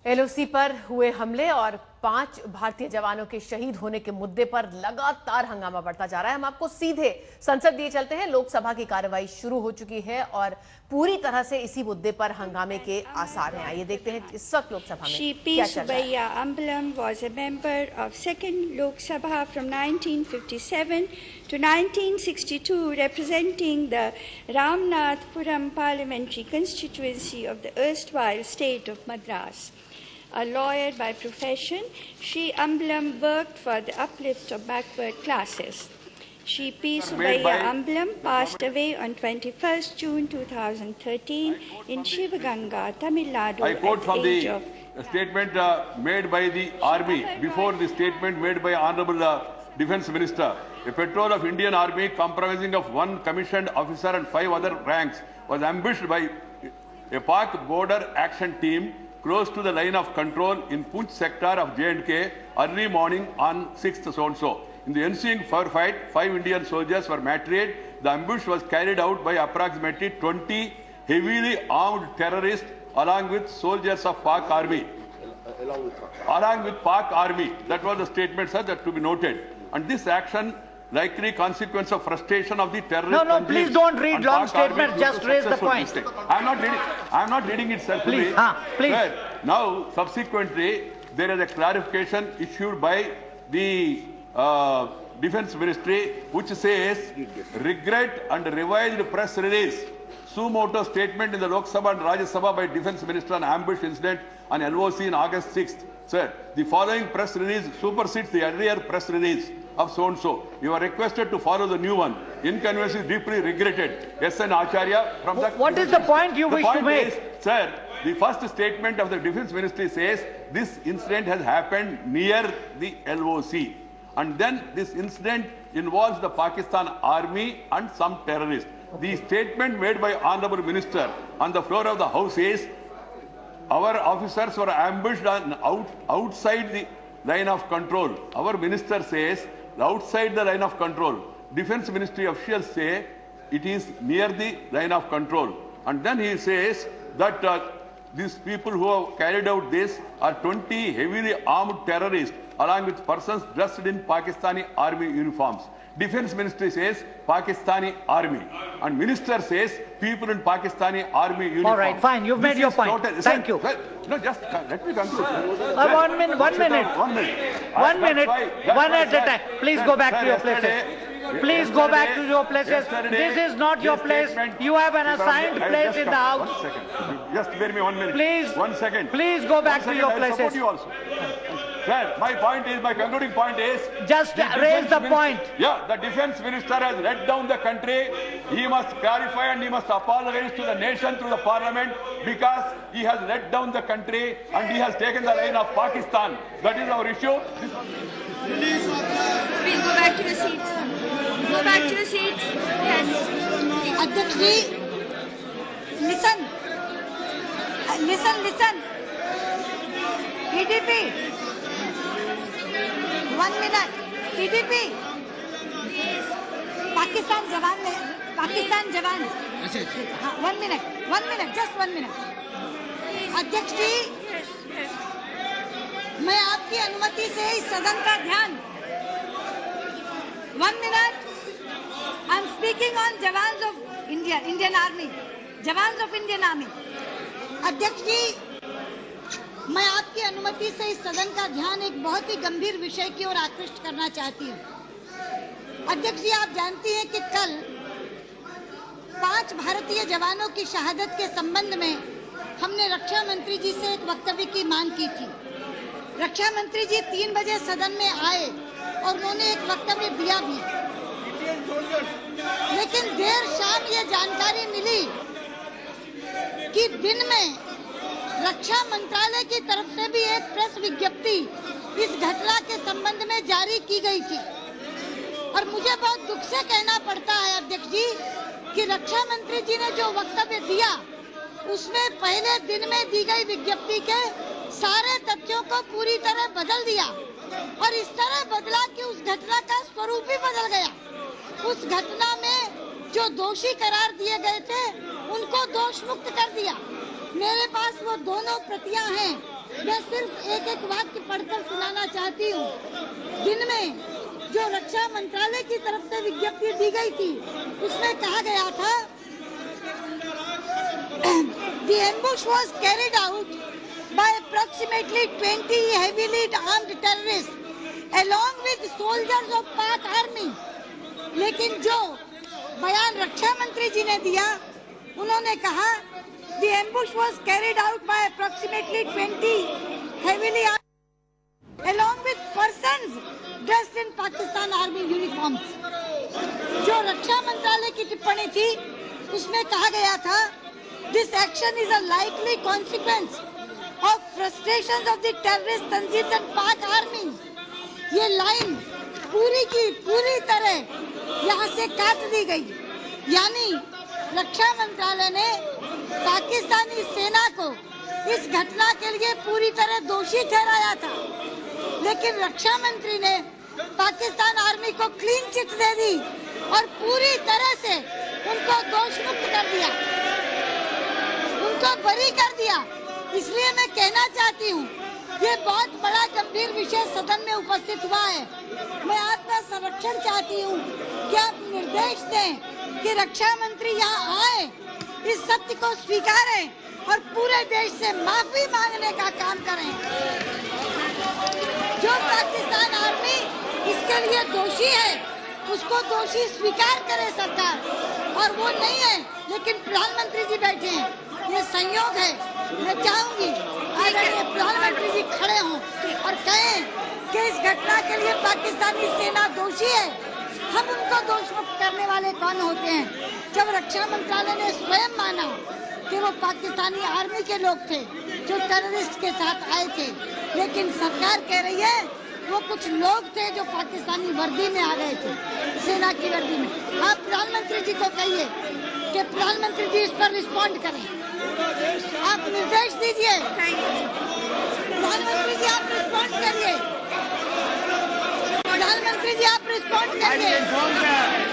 LOC पर हुए हमले और 5 भारतीय जवानों के शहीद होने के मुद्दे पर लगातार हंगामा बढ़ता जा रहा है। हम आपको सीधे संसद दिए चलते हैं। लोकसभा की कार्रवाई शुरू हो चुकी है और पूरी तरह से इसी मुद्दे पर हंगामे के आसार हैं। आइए देखते हैं इस वक्त लोकसभा में क्या चल रहा है। Subbiah Ambalam was a member of 2nd Lok Sabha from 1957 to 1962, representing the Ramnathpuram parliamentary constituency of the erstwhile state of Madras. A lawyer by profession, Shri Ambalam worked for the uplift of backward classes. Shri P. Subbiah Ambalam passed away on 21st June 2013 in Shivaganga, Tamil Nadu. I quote from the statement made by the Army before the statement made by Honorable Defence Minister. A patrol of Indian Army comprising of 1 commissioned officer and 5 other ranks was ambushed by a Pak border action team close to the line of control in Poonch sector of J&K early morning on 6th so-and-so. In the ensuing firefight, 5 Indian soldiers were matriated. The ambush was carried out by approximately 20 heavily armed terrorists along with soldiers of Pak Army. Along with Pak Army. That was the statement, sir, that to be noted. And this action likely consequence of frustration of the terrorist. No, please don't read long statements. Just raise the point. I'm not reading it, sir. Please, please. Sir, now, subsequently, there is a clarification issued by the Defence Ministry, which says regret and revised press release. Sumoto statement in the Lok Sabha and Rajya Sabha by Defence Minister on ambush incident on LOC in August 6th. Sir, the following press release supersedes the earlier press release of so-and-so. You are requested to follow the new one. Inconvenience is deeply regretted. S.N. Acharya from the... What is the point you wish to make? Sir, the first statement of the Defence Ministry says this incident has happened near the LOC. And then this incident involves the Pakistan Army and some terrorists. The statement made by Honorable Minister on the floor of the House is our officers were ambushed outside the line of control. Our minister says outside the line of control. Defence Ministry officials say it is near the line of control. And then he says that these people who have carried out this are 20 heavily armed terrorists along with persons dressed in Pakistani army uniforms. Defence Ministry says Pakistani army. And minister says people in Pakistani army uniforms. All right, fine. You've made your point. Thank you. No, just let me conclude. 1 minute. 1 minute. 1 minute. 1 minute. One at a time. Please go back to your places. Please go back to your places. This is not your place. You have an assigned place in the House. 1 second. Just bear me 1 minute. Please. 1 second. Please go back to your places. I support you also. Sir, my concluding point is... Just raise the point. Yeah, the Defence Minister has let down the country. He must clarify and he must apologize to the nation through the Parliament because he has let down the country and he has taken the line of Pakistan. That is our issue. Please go back to your seats. Go back to your seats. Yes. Adhyakshji, listen. TDP. 1 minute. TDP. Pakistan जवान. 1 minute. Just 1 minute. अध्यक्ष जी, मैं आपकी अनुमति से इस सदन का ध्यान 1 minute. I'm speaking on jawans of Indian Army. अध्यक्ष जी, मैं आपकी अनुमति से इस सदन का ध्यान एक बहुत ही गंभीर विषय की ओर आकृष्ट करना चाहती हूँ। अध्यक्ष जी, आप जानती हैं कि कल 5 भारतीय जवानों की शहादत के संबंध में हमने रक्षा मंत्री जी से एक वक्तव्य की मांग की थी। रक्षा मंत्री जी 3 बजे सदन में आए और उन्होंने एक वक्तव्य दिया भी, लेकिन देर शाम ये जानकारी मिली कि दिन में रक्षा मंत्रालय की तरफ से भी एक प्रेस विज्ञप्ति इस घटना के संबंध में जारी की गई थी। और मुझे बहुत दुख से कहना पड़ता है अध्यक्ष जी कि रक्षा मंत्री जी ने जो वक्तव्य दिया उसमें पहले दिन में दी गई विज्ञप्ति के सारे तथ्यों को पूरी तरह बदल दिया और इस तरह बदला कि उस घटना का स्वरूप ही बदल गया। उस घटना में जो दोषी करार दिए गए थे उनको दोष मुक्त कर दिया। मेरे पास वो दोनों प्रतियां हैं मैं सिर्फ एक एक वाक्य पढ़कर सुनाना चाहती हूँ। दिन में जो रक्षा मंत्रालय की तरफ से विज्ञप्ति दी गई थी, उसमें कहा गया था, The ambush was carried out by approximately 20 heavily armed terrorists along with soldiers of Pak Army। लेकिन जो बयान रक्षा मंत्री जी ने दिया, उन्होंने कहा The ambush was carried out by approximately 20 heavily armed along with persons dressed in Pakistan Army uniforms। जो रक्षा मंत्रालय की टिप्पणी थी, उसमें कहा गया था This action is a likely consequence of frustrations of the terrorist Tanzim and Pak Army। ये लाइन पूरी की पूरी तरह यहाँ से काट दी गई, यानी रक्षा मंत्रालय ने पाकिस्तानी सेना को इस घटना के लिए पूरी तरह दोषी ठहराया था, लेकिन रक्षा मंत्री ने पाकिस्तान आर्मी को क्लीन चिट दे दी और पूरी तरह से उनको दोष मुक्त कर दिया, उनको बरी कर दिया। इसलिए मैं कहना चाहती हूँ, ये बहुत बड़ा गंभीर विषय सदन में उपस्थित हुआ है। मैं आत्मा संरक्षण चाहती हूँ कि आप निर्देश दें कि रक्षा मंत्री यहाँ आए, इस सत्य को स्वीकारें और पूरे देश से माफी मांगने का काम करें। जो पाकिस्तान आर्मी इसके लिए दोषी है, उसको दोषी स्वीकार करे सरकार, और वो नहीं है, लेकिन प्रधानमंत्री जी बैठे हैं, ये संयोग है। मैं चाहूंगी आदरणीय प्रधानमंत्री जी खड़े हों और कहें कि इस घटना के लिए पाकिस्तानी सेना दोषी है। हम उनको दोष मुक्त करने वाले कौन होते हैं? जब रक्षा मंत्रालय ने स्वयं माना कि वो पाकिस्तानी आर्मी के लोग थे जो टेररिस्ट के साथ आए थे, लेकिन सरकार कह रही है वो कुछ लोग थे जो पाकिस्तानी वर्दी में आ गए थे, सेना की वर्दी में। आप प्रधानमंत्री जी को कहिए कि प्रधानमंत्री जी इस पर रिस्पॉन्ड करें, आप निर्देश दीजिए। प्रधानमंत्री जी आप रिस्पॉन्ड करिए, प्रधानमंत्री जी आप रिस्पॉन्ड करिए।